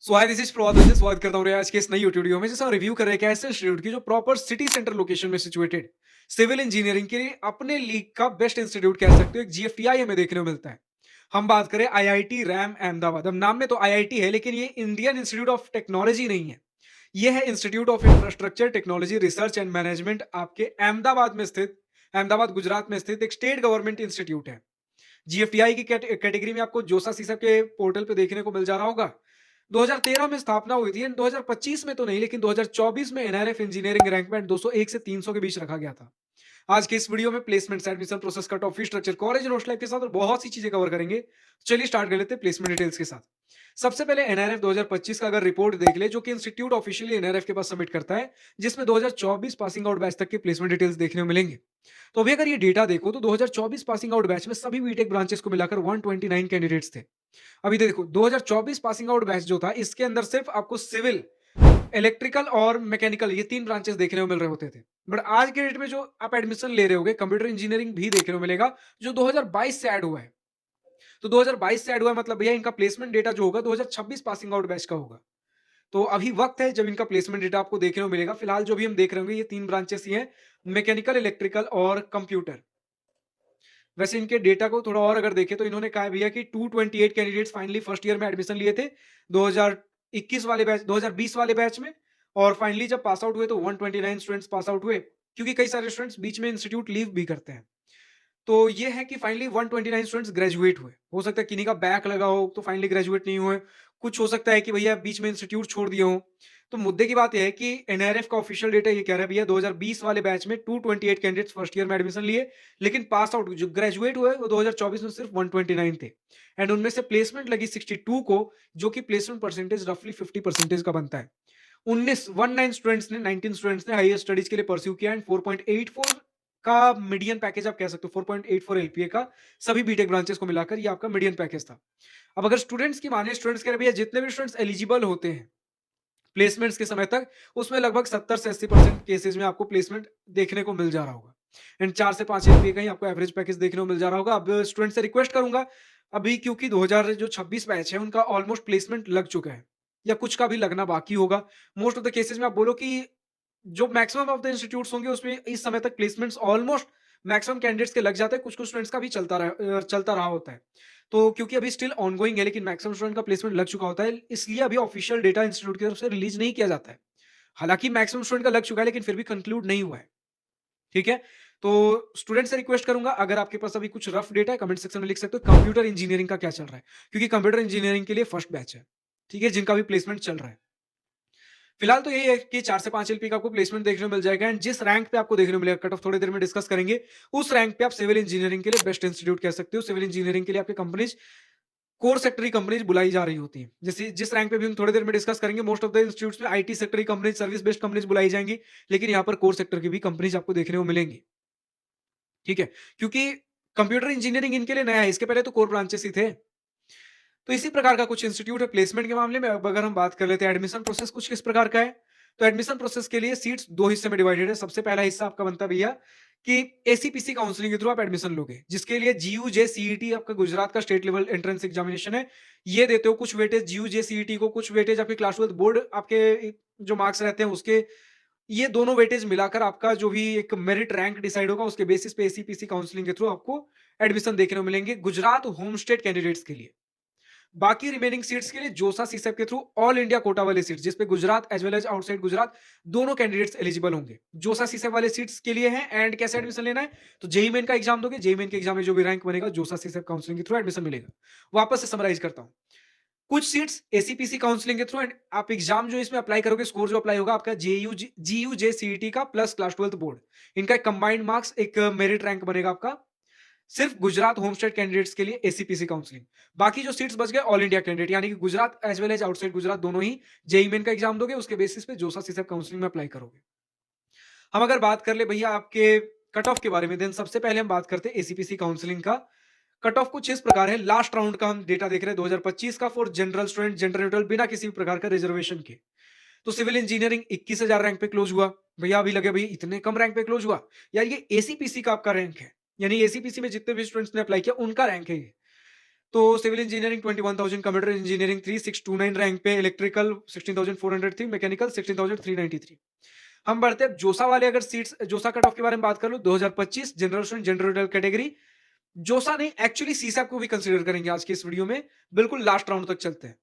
Hi this is प्रभात वैसे स्वागत करता हूँ आज के इस नई यूट्यूब वीडियो में जिसमें रिव्यू कर रहे हैं ऐसे इंस्टीट्यूट की जो प्रॉपर सिटी सेंटर लोकेशन में सिचुएटेड सिविल इंजीनियरिंग के लिए अपने लीग का बेस्ट इंस्टीट्यूट कह सकते हो। एक जीएफटीआई हमें देखने को मिलता है। हम बात करें आईआईटी रैम अहमदाबाद। अब नाम में तो आईआईटी है लेकिन ये इंडियन इंस्टीट्यूट ऑफ टेक्नोलॉजी नहीं है। ये है institute of infrastructure technology research and management आपके अहमदाबाद में स्थित, अहमदाबाद गुजरात में स्थित एक स्टेट गवर्नमेंट इंस्टीट्यूट है। जीएफटीआई की कैटेगरी में आपको जोसा सीसा के पोर्टल पे देखने को मिल जा रहा होगा। 2013 में स्थापना हुई थी एंड 2025 में तो नहीं लेकिन 2024 में एनआरएफ इंजीनियरिंग रैंक बैंड 201 से 300 के बीच रखा गया था। आज के इस वीडियो में placement admission process cut off fee structure college notes life के साथ और बहुत सी चीजें कवर करेंगे। चलिए स्टार्ट कर लेते हैं प्लेसमेंट डिटेल्स के साथ। सबसे पहले एनआरएफ 2025 का अगर रिपोर्ट देख ले जो कि इंस्टीट्यूट ऑफिशियली एनआरएफ के पास सबमिट करता है, जिसमें 2024 पासिंग आउट बैच तक के प्लेसमेंट डिटेल्स देखने को मिलेंगे। तो अभी अगर ये डेटा देखो तो 2024 पासिंग आउट बैच में सभी बीटेक ब्रांचेस को मिलाकर 129 कैंडिडेट्स थे। अभी देखो 2024 पासिंग आउट बैच जो था इसके अंदर सिर्फ आपको सिविल, इलेक्ट्रिकल और मैकेनिकल ये तीन ब्रांचेस देखने को मिल रहे होते थे। बट आज के डेट में जो आप एडमिशन ले रहे होगे कंप्यूटर इंजीनियरिंग भी देखने को मिलेगा जो 2022 से ऐड हुआ है। तो 2022 से ऐड हुआ है मतलब भैया इनका प्लेसमेंट डेटा जो होगा 2026 पासिंग आउट बैच का होगा। तो अभी वक्त है जब इनका प्लेसमेंट डेटा आपको देखने को मिलेगा। फिलहाल जो भी हम देख रहे होंगे ये तीन ब्रांचेस ही हैं, मैकेनिकल, इलेक्ट्रिकल और कंप्यूटर। वैसे इनके डेटा को थोड़ा और अगर देखें तो इन्होंने कहा भैया कि 228 कैंडिडेट्स फाइनली फर्स्ट ईयर में एडमिशन लिए थे 2021 वाले बैच 2020 वाले बैच में। और फाइनली जब पास आउट हुए तो 129 स्टूडेंट्स पास आउट हुए, क्योंकि कई सारे स्टूडेंट्स बीच में इंस्टीट्यूट लीव भी करते हैं। तो ये है कि फाइनली 129 स्टूडेंट्स ग्रेजुएट हुए। हो सकता है किन्हीं का बैक लगा हो तो फाइनली ग्रेजुएट नहीं हुए। कुछ हो सकता है कि भैया बीच में इंस्टीट्यूट छोड़ दिए हो। तो मुद्दे की बात यह है कि एनआरएफ का ऑफिशियल डेटा ये कह रहा है भैया 2020 वाले बैच में 228 कैंडिडेट्स फर्स्ट ईयर में एडमिशन लिए, लेकिन पास आउट जो ग्रेजुएट हुए वो 2024 में सिर्फ 129 थे। एंड उनमें से प्लेसमेंट लगी 62 को, जो कि प्लेसमेंट परसेंटेज रफली 50% का बनता है। 19 स्टूडेंट्स ने 19 स्टूडेंट्स ने हायर स्टडीज के लिए परस्यू किया एंड 4.84 का मीडियन पैकेज आप कह सकते हो। 4.84 एलपीए का सभी बीटेक ब्रांचेस को मिलाकर ये आपका मीडियन पैकेज था। अब अगर स्टूडेंट्स की माने, स्टूडेंट्स कह रहे भैया जितने भी स्टूडेंट्स एलिजिबल होते हैं प्लेसमेंट्स के समय तक, उसमें लगभग 70 से 80% केसेस में आपको प्लेसमेंट देखने को मिल जा रहा होगा। एंड 4 से 5 एलपीए का ही आपको एवरेज पैकेज देखने को मिल जा रहा होगा। अब स्टूडेंट से रिक्वेस्ट करूंगा अभी, क्योंकि 2026 बैच है उनका ऑलमोस्ट प्लेसमेंट लग चुका है या कुछ का भी लगना बाकी होगा। मोस्ट ऑफ द केसेस में आप बोलो कि जो मैक्सिमम ऑफ द इंस्टीट्यूट्स होंगे उसमें इस समय तक प्लेसमेंट्स ऑलमोस्ट मैक्सिमम कैंडिडेट्स के लग जाते हैं। कुछ-कुछ स्टूडेंट्स का भी चलता रहा होता है। तो क्योंकि अभी स्टिल ऑनगोइंग है लेकिन मैक्सिमम स्टूडेंट का प्लेसमेंट लग चुका होता है, इसलिए अभी ऑफिशियल डेटा इंस्टीट्यूट की तरफ से रिलीज नहीं किया जाता है। हालाँकि मैक्सिमम स्टूडेंट का लग चुका है लेकिन फिर भी कंक्लूड नहीं हुआ है। ठीक है? तो स्टूडेंट से रिक्वेस्ट करूँगा अगर आपके पास अभी कुछ रफ डेटा है कमेंट सेक्शन में लिख सकते हो कंप्यूटर इंजीनियरिंग का क्या चल रहा है? क्योंकि कंप्यूटर इंजीनियरिंग के लिए फर्स्ट बैच है। ठीक है? जिनका भी प्लेसमेंट चल रहा है। फिलहाल तो यही है कि 4 से 5 एलपी का आपको प्लेसमेंट देखने को मिल जाएगा एंड जिस रैंक पे आपको देखने को मिलेगा, कट ऑफ थोड़ी देर में डिस्कस करेंगे। उस रैंक पे आप सिविल इंजीनियरिंग के लिए बेस्ट इंस्टीट्यूट कह सकते हो। सिविल इंजीनियरिंग के लिए आपकी कंपनीज कोर सेक्टर की कंपनीज बुलाई जा रही होती हैं। जैसे जिस रैंक पे भी हम थोड़ी देर में डिस्कस करेंगे, मोस्ट ऑफ द इंस्टीट्यूट्स में आईटी सेक्टर की कंपनीज, सर्विस बेस्ड कंपनीज बुलाई जाएंगी, लेकिन यहाँ पर कोर सेक्टर की भी कंपनीज आपको देखने को मिलेंगी। ठीक है? क्योंकि कंप्यूटर इंजीनियरिंग इनके लिए नया है, इसके पहले तो कोर ब्रांचेस ही थे। तो इसी प्रकार का कुछ इंस्टीट्यूट है। प्लेसमेंट के मामले में अब अगर हम बात कर लेते हैं एडमिशन प्रोसेस कुछ किस प्रकार का है, तो एडमिशन प्रोसेस के लिए सीट्स दो हिस्से में डिवाइडेड है। सबसे पहला हिस्सा आपका बनता है भैया कि एसीपीसी काउंसलिंग के थ्रू आप एडमिशन लोगे, जिसके लिए जीयू जे सीईटी आपका गुजरात का स्टेट लेवल एंट्रेंस एग्जामिनेशन है। ये देते हो कुछ वेटेज जीयू जे सीईटी को, कुछ वेटेज आपके क्लास 12 बोर्ड आपके जो मार्क्स रहते हैं उसके। ये दोनों वेटेज मिलाकर आपका जो भी एक मेरिट रैंक डिसाइड होगा उसके बेसिस पे एसीपीसी काउंसलिंग के थ्रू आपको एडमिशन देखने को मिलेंगे गुजरात होम स्टेट कैंडिडेट्स के लिए। बाकी रिमेनिंग सीट्स के लिए जोसा सीसेप के थ्रू ऑल इंडिया कोटा वाले सीट्स, जिसपे Gujarat as well as outside Gujarat दोनों कैंडिडेट्स एलिजिबल होंगे। जोसा सीसेप वाले सीट्स के लिए है एंड कैसे एडमिशन लेना है, तो जेई मेन का एग्जाम दोगे, जेई मेन के एग्जाम में जो भी रैंक बनेगा जोसा सीसेप काउंसलिंग के थ्रू एडमिशन मिलेगा। वापस से समराइज करता हूं, कुछ सीट्स एसीपीसी काउंसलिंग के थ्रू एंड आप एग्जाम जो इसमें अप्लाई करोगे, स्कोर जो अप्लाई होगा आपका जेयू जीयू जे सीईटी का प्लस क्लास 12 बोर्ड, इनका एक कंबाइंड मार्क्स एक मेरिट रैंक बनेगा आपका सिर्फ गुजरात होम स्टेट कैंडिडेट्स के लिए एसीपीसी काउंसलिंग। बाकी जो सीट्स बच गए ऑल इंडिया कैंडिडेट, यानी कि Gujarat as well as outside Gujarat दोनों ही जेई मेन का एग्जाम दोगे, उसके बेसिस पे जोसा सीसेप काउंसलिंग में अप्लाई करोगे। हम अगर बात कर ले भैया आपके कट ऑफ के बारे में, देन सबसे पहले हम बात करते हैं एसीपीसी काउंसलिंग का। कट ऑफ कुछ इस प्रकार है, लास्ट राउंड का हम डेटा देख रहे हैं 2025 का for general student, gender neutral, बिना किसी भी प्रकार का रिजर्वेशन के। तो सिविल इंजीनियरिंग 21,000 रैंक पे क्लोज हुआ। भैया अभी लगे भाई इतने कम रैंक पे क्लोज हुआ, यार ये एसीपीसी का आपका रैंक है, यानी एसीपीसी में जितने भी स्टूडेंट्स ने अप्लाई किया उनका रैंक है ये। तो civil engineering 21,000, computer engineering 3629 rank पे, इलेक्ट्रिकल 16,400 थी, मैकेनिकल 16,393। हम बढ़ते हैं जोसा वाले, अगर सीट्स जोसा कट ऑफ के बारे में बात कर लो, 2025 जनरल स्टूडेंट जनरल कैटेगरी। जोसा नहीं, एक्चुअली सीसैप को भी कंसीडर करेंगे आज के इस वीडियो में। बिल्कुल लास्ट राउंड तक चलते हैं।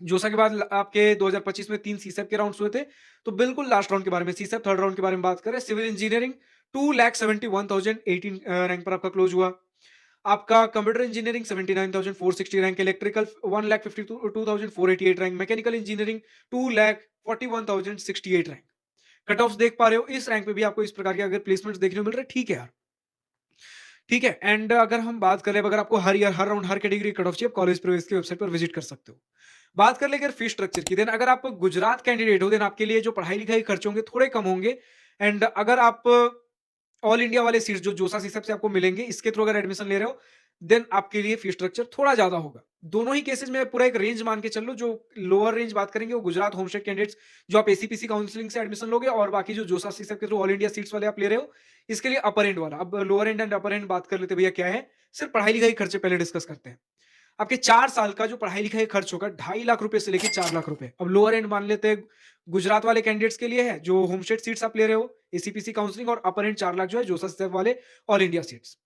जोसा के बाद आपके 2025 में 3 सीसैप के राउंड्स हुए थे, तो बिल्कुल लास्ट राउंड के बारे में, सीसैप थर्ड राउंड के बारे में बात करें। सिविल इंजीनियरिंग 2,71,018 रैंक पर आपका क्लोज हुआ। आपका computer engineering 79,460 rank, electrical 1,52,488 rank, mechanical engineering 2,41,068 rank. Cut off देख पा रहे हो, इस रैंक पे भी आपको इस प्रकार के अगर प्लेसमेंट्स देखने को मिल रहे हैं, ठीक है यार, ठीक है। एंड अगर हम बात करें, अगर आपको हर ईयर हर राउंड हर कैटेगरी कट ऑफ चाहिए, कॉलेज प्रवेश की वेबसाइट पर विजिट कर सकते हो। बात कर ले अगर फीस स्ट्रक्चर की, देन अगर आप गुजरात कैंडिडेट हो, देन आपके लिए जो पढ़ाई लिखाई खर्च होंगे थोड़े कम होंगे। एंड अगर आप ऑल इंडिया वाले सीट्स जो जोसा सीसप से आपको मिलेंगे, इसके थ्रू अगर एडमिशन ले रहे हो, देन आपके लिए फीस स्ट्रक्चर थोड़ा ज्यादा होगा। दोनों ही केसेस में पूरा एक रेंज मान के चल लो। जो लोअर रेंज बात करेंगे वो गुजरात होमस्टेड कैंडिडेट्स जो आप एसीपीसी काउंसलिंग से एडमिशन लोगे, और बाकी जो जोसा सीसप के थ्रू ऑल इंडिया सीट्स वाले आप ले रहे हो, इसके लिए अपर एंड वाला। अब lower and and upper and बात कर लेते भैया क्या है, सिर्फ पढ़ाई लिखाई खर्चे पहले डिस्कस करते हैं। आपके 4 साल का जो पढ़ाई लिखाई खर्च होगा 2.5 लाख रुपए से लेके 4 लाख रुपए। अब लोअर एंड मान लेते हैं गुजरात वाले कैंडिडेट्स के लिए है, जो होमस्टेड सीट्स आप ले रहे हो एसीपीसी काउंसलिंग, और अपर एंड 4 लाख जो है जोसा सिसप वाले ऑल इंडिया सीट्स।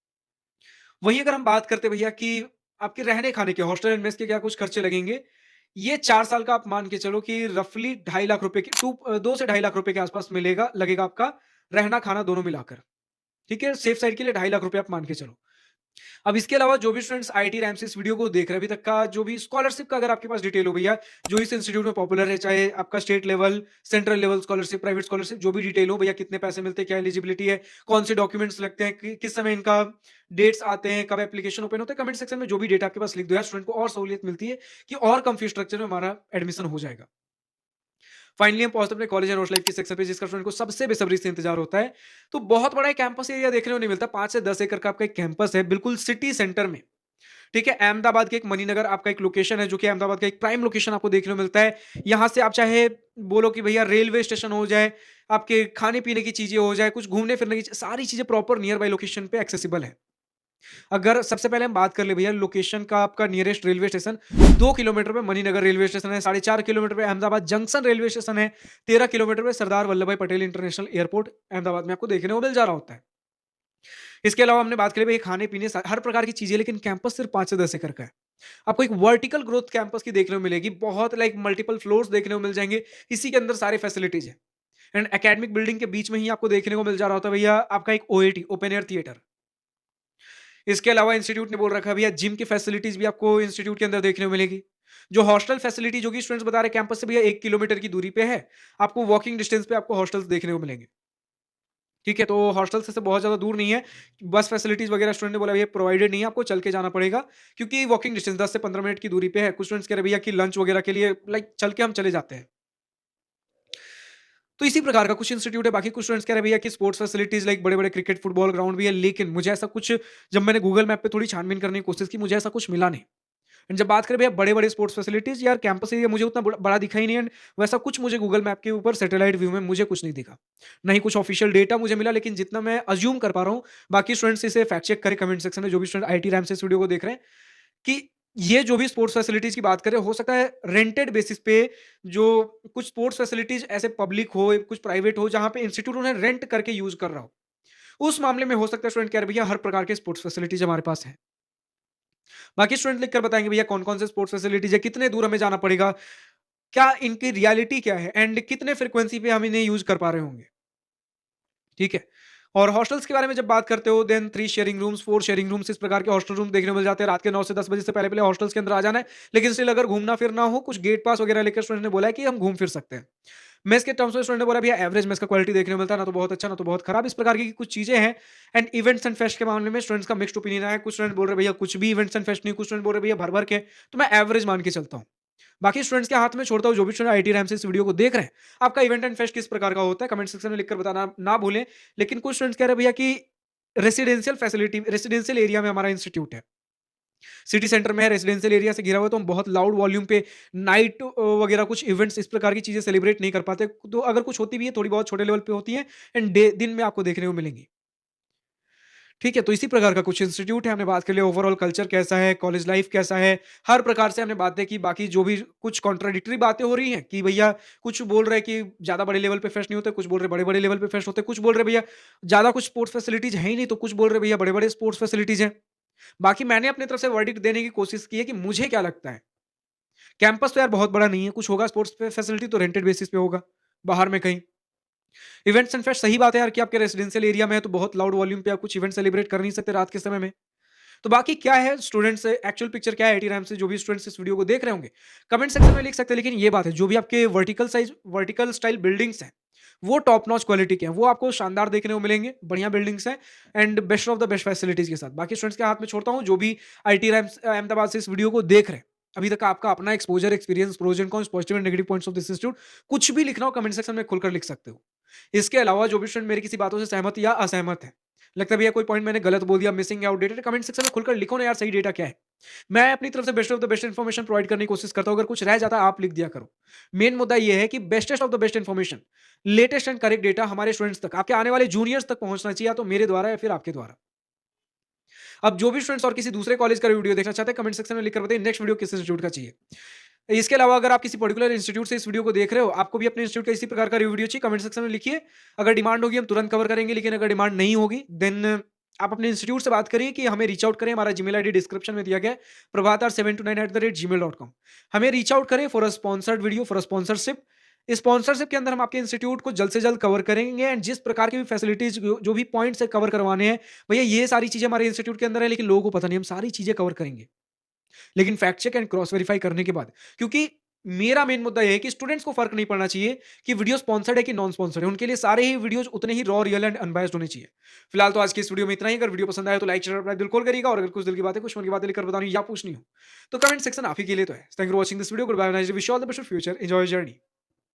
वहीं अगर हम बात करते भैया कि आपके रहने खाने के हॉस्टल एंड मेस के क्या कुछ खर्चे लगेंगे, ये 4 साल का आप मान के चलो कि रफली 2.5 लाख रुपए की 2 से 2.5 लाख रुपए के आसपास मिलेगा, लगेगा आपका रहना खाना दोनों मिलाकर। ठीक है, सेफ साइड के लिए 2.5 लाख रुपए आप मान के चलो। अब इसके अलावा जो भी स्टूडेंट्स आईटी रैम से इस वीडियो को देख रहे हैं अभी तक का, जो भी स्कॉलरशिप का अगर आपके पास डिटेल हो भैया, जो इस इंस्टीट्यूट में पॉपुलर है, चाहे आपका state level, central level scholarship, private scholarship, जो भी डिटेल हो भैया, कितने पैसे मिलते हैं, क्या एलिजिबिलिटी है, कौन से डॉक्यूमेंट्स लगते हैं, किस समय इनका डेट्स आते हैं, कब एप्लीकेशन ओपन होता है, कमेंट सेक्शन में जो भी डेटा आपके पास लिख दो यार, स्टूडेंट को और सहूलियत मिलती है कि और कम फीस स्ट्रक्चर में हमारा एडमिशन हो जाएगा। फाइनली हम पहुंचते अपने कॉलेज एंड हॉस्टल लाइफ के सेक्शन पे, जिसका स्टूडेंट को सबसे बेसब्री से इंतजार होता है। तो बहुत बड़ा कैंपस एरिया देखने को नहीं मिलता, 5 से 10 एकड़ का आपका एक कैंपस है बिल्कुल सिटी सेंटर में। ठीक है, अहमदाबाद के एक मणिनगर आपका एक लोकेशन है, जो कि अहमदाबाद का एक प्राइम लोकेशन आपको देखने को मिलता है। यहां से आप चाहे बोलो कि भैया रेलवे स्टेशन हो जाए, आपके खाने पीने की चीजें हो जाए, कुछ घूमने फिरने की सारी चीजें प्रॉपर नियर बाय लोकेशन पे एक्सेसिबल है। अगर सबसे पहले हम बात कर ले भैया लोकेशन का, आपका नियरेस्ट रेलवे स्टेशन 2 किलोमीटर पे मणिनगर रेलवे स्टेशन है, 4.5 किलोमीटर पे अहमदाबाद जंक्शन रेलवे स्टेशन है, 13 किलोमीटर पे सरदार वल्लभ भाई पटेल इंटरनेशनल एयरपोर्ट अहमदाबाद में आपको देखने को मिल जा रहा होता है। इसके अलावा हमने बात करी भाई खाने पीने हर प्रकार की चीजें, लेकिन कैंपस सिर्फ 5 से 10 एकड़ का है। आपको एक वर्टिकल ग्रोथ कैंपस की देखने को मिलेगी, बहुत लाइक मल्टीपल फ्लोर्स देखने को मिल जाएंगे, इसी के अंदर सारे फैसिलिटीज है। एंड एकेडमिक बिल्डिंग के बीच में ही आपको देखने को मिल जा रहा होता है भैया आपका एक ओएटी, ओपन एयर थिएटर। इसके अलावा इंस्टीट्यूट ने बोल रखा है भैया जिम की फैसिलिटीज भी आपको इंस्टीट्यूट के अंदर देखने को मिलेगी। जो हॉस्टल फैसिलिटी जो कि स्टूडेंट्स बता रहे कैंपस से भैया 1 किलोमीटर की दूरी पे है, आपको वॉकिंग डिस्टेंस पे आपको हॉस्टल्स देखने को मिलेंगे। ठीक है, तो हॉस्टल से बहुत ज्यादा दूर नहीं है। बस फैसिलिटीज वगैरह स्टूडेंट ने बोला भैया प्रोवाइडेड नहीं है, आपको चल के जाना पड़ेगा, क्योंकि वॉकिंग डिस्टेंस 10 से 15 मिनट की दूरी पे है। कुछ स्टूडेंट्स कह रहे भैया कि लंच वगैरह के लिए लाइक चल के हम चले जाते हैं। तो इसी प्रकार का कुछ इंस्टीट्यूट है। बाकी कुछ स्टूडेंट्स कह रहे भैया कि स्पोर्ट्स फैसिलिटीज लाइक बड़े बड़े क्रिकेट फुटबॉल ग्राउंड भी है, लेकिन मुझे ऐसा कुछ, जब मैंने गूगल मैप पे थोड़ी छानबीन करने की कोशिश की, मुझे ऐसा कुछ मिला नहीं। एंड जब बात करें भैया बड़े बड़े स्पोर्ट्स फैसिलिटीज, यार कैंपस एरिया मुझे उतना बड़ा दिखा ही नहीं। एंड वैसा कुछ मुझे गूगल मैप के ऊपर सैटेलाइट व्यू में मुझे कुछ नहीं दिखा, ना ही कुछ ऑफिशियल डेटा मुझे मिला। लेकिन जितना मैं अज्यूम कर पा रहा हूँ, बाकी स्टूडेंट्स इसे फैक्ट चेक करें कमेंट सेक्शन में, जो भी स्टूडेंट आईटी रैम से इस वीडियो को देख रहे हैं, कि ये जो भी स्पोर्ट्स फैसिलिटीज की बात करें, हो सकता है रेंटेड बेसिस पे जो कुछ स्पोर्ट्स फैसिलिटीज ऐसे पब्लिक हो, कुछ प्राइवेट हो, जहां पे इंस्टीट्यूट उन्हें रेंट करके यूज कर रहा हो, उस मामले में हो सकता है स्टूडेंट कह रहे भैया हर प्रकार के स्पोर्ट्स फैसिलिटीज हमारे पास है। बाकी स्टूडेंट लिखकर बताएंगे भैया कौन कौन से स्पोर्ट्स फैसिलिटीज है, कितने दूर हमें जाना पड़ेगा, क्या इनकी रियलिटी क्या है, एंड कितने फ्रिक्वेंसी पे हम इन्हें यूज कर पा रहे होंगे। ठीक है, और हॉस्टल्स के बारे में जब बात करते हो, then 3 sharing rooms, 4 sharing rooms, इस प्रकार के हॉस्टल रूम देखने को मिल जाते हैं। रात के 9 से 10 बजे से पहले पहले हॉस्टल्स के अंदर आ जाना है, लेकिन स्टिल अगर घूमना फिरना हो, कुछ गेट पास वगैरह लेकर स्टूडेंट ने बोला है कि हम घूम फिर सकते हैं। मेस के टर्म्स में स्टूडेंट ने बोला भैया एवरेज मेस का क्वालिटी देखने को मिलता है, ना तो बहुत अच्छा ना तो बहुत खराब, इस प्रकार की कुछ चीजें हैं। एंड इवेंट्स एंड फेस्ट के मामले में स्टूडेंट्स का मिक्स्ड ओपिनियन है। कुछ स्टूडेंट बोल रहे भैया कुछ भी इवेंट्स एंड फेस्ट नहीं, कुछ स्टूडेंट बोल रहे भैया भर भर के, तो मैं एवरेज मान के चलता हूँ। बाकी स्टूडेंट्स के हाथ में छोड़ता हूँ, जो भी स्टूडेंट आईटी रैम से इस वीडियो को देख रहे हैं, आपका इवेंट एंड फेस्ट किस प्रकार का होता है कमेंट सेक्शन में लिखकर बताना ना भूलें। लेकिन कुछ स्टूडेंट्स कह रहे हैं भैया कि रेसिडेंशियल फैसिलिटी, रेसिडेंशियल एरिया में हमारा इंस्टीट्यूट है, सिटी सेंटर में है, रेसिडेंशियल एरिया से घिरा हुआ है, तो हम बहुत लाउड वॉल्यूम पे नाइट वगैरह कुछ इवेंट्स इस प्रकार की चीजें सेलिब्रेट नहीं कर पाते। तो अगर कुछ होती भी है थोड़ी बहुत छोटे लेवल पे होती है, एंड दिन में आपको देखने को मिलेंगी। ठीक है, तो इसी प्रकार का कुछ इंस्टीट्यूट है, हमने बात कर लिया ओवरऑल कल्चर कैसा है, कॉलेज लाइफ कैसा है, हर प्रकार से हमने बातें की। बाकी जो भी कुछ कॉन्ट्राडिक्टरी बातें हो रही हैं कि भैया कुछ बोल रहे हैं कि ज़्यादा बड़े लेवल पे फेस्ट नहीं होते, कुछ बोल रहे बड़े-बड़े लेवल पे फेस्ट होते हैं, कुछ बोल रहे भैया ज़्यादा कुछ स्पोर्ट्स फैसिलिटीज़ है ही नहीं, तो कुछ बोल रहे भैया बड़े-बड़े स्पोर्ट्स फैसिलिटीज़ हैं। बाकी मैंने अपनी तरफ से वर्डिक्ट देने की कोशिश की है कि मुझे क्या लगता है, कैंपस तो यार बहुत बड़ा नहीं है, कुछ होगा स्पोर्ट्स फैसिलिटी तो रेंटेड बेसिस पे होगा, बाहर में कहीं। इवेंट्स एंड फेस्ट सही बात है यार कि आपके रेजिडेंशियल एरिया में है तो बहुत लाउड वॉल्यूम पे आप कुछ इवेंट सेलिब्रेट कर नहीं सकते रात के समय में। तो बाकी क्या है स्टूडेंट्स एक्चुअल पिक्चर क्या है आईटी रैम से जो भी स्टूडेंट्स इस वीडियो को देख रहे होंगे कमेंट सेक्शन में लिख सकते हैं। लेकिन ये बात है जो भी आपके वर्टिकल स्टाइल बिल्डिंग्स हैं वो टॉप नॉच क्वालिटी के हैं, वो आपको शानदार देखने को मिलेंगे, बढ़िया बिल्डिंग्स हैं and best of the best facilities के साथ। बाकी स्टूडेंट्स के हाथ में छोड़ता हूँ जो भी आईटी रैम अहमदाबाद से इस वीडियो को देख रहे हैं, अभी तक आपका अपना exposure experience pros and cons positive and negative points of this institute कुछ भी लिखना हो कमेंट सेक्शन में खुलकर लिख सकते हो। इसके अलावा जो भी स्टूडेंट मेरी किसी बातों से सहमत या असहमत है, लगता है भैया कोई पॉइंट मैंने गलत बोल दिया, मिसिंग या आउटडेटेड, कमेंट सेक्शन में खुलकर लिखो ना यार सही डेटा क्या है। मैं अपनी तरफ से best of the best information provide करने की कोशिश करता हूं, अगर कुछ रह जाता है आप लिख दिया करो। मेन मुद्दा यह है कि bestest of the best information, latest and correct data हमारे स्टूडेंट्स तक, आपके आने वाले जूनियर्स तक पहुंचना चाहिए, या तो मेरे द्वारा या फिर आपके द्वारा। अब जो भी स्टूडेंट्स और किसी दूसरे कॉलेज का वीडियो देखना चाहते हैं कमेंट सेक्शन में लिखकर बताइए नेक्स्ट वीडियो किस इंस्टीट्यूट का चाहिए। इसके अलावा अगर आप किसी पर्टिकुलर इंस्टीट्यूट से इस वीडियो को देख रहे हो, आपको भी अपने इंस्टीट्यूट का इसी प्रकार का वीडियो चाहिए, कमेंट सेक्शन में लिखिए। अगर डिमांड होगी हम तुरंत कवर करेंगे, लेकिन अगर डिमांड नहीं होगी देन आप अपने इंस्टीट्यूट से बात करिए कि हमें रीच आउट करें। हमारा जीमेल आईडी डिस्क्रिप्शन में दिया गया है, prabhatar729@gmail.com। हमें रीच आउट करें for a sponsored video, for a sponsorship. इस स्पॉन्सरशिप के अंदर हम आपके इंस्टीट्यूट को जल्द से जल्द कवर करेंगे एंड जिस प्रकार की भी फैसिलिटीज जो भी पॉइंट्स है कवर करवाने हैं, भैया ये सारी चीजें हमारे इंस्टीट्यूट के अंदर है लेकिन लोगों को पता नहीं, हम सारी चीजें कवर करेंगे लेकिन fact check and cross verify करने के बाद। क्योंकि मेरा मेन मुद्दा यह है कि स्टूडेंट्स को फर्क नहीं पड़ना चाहिए कि वीडियो स्पॉन्सर्ड है कि नॉन स्पॉन्सर्ड है, उनके लिए सारे ही वीडियोस उतने ही रॉ रियल एंड अनबायस्ड होने चाहिए। फिलहाल तो आज की इस वीडियो में इतना ही। अगर वीडियो पसंद आया तो लाइक शेयर अपना दिल खोल करिएगा, और अगर कुछ दिल की बातें कुछ मन की बातें लेकर बतानी या पूछनी हो तो कमेंट सेक्शन आप ही के लिए तो है। Thank you for watching this video, good bye, nice, wish you all the best for future, enjoy journey.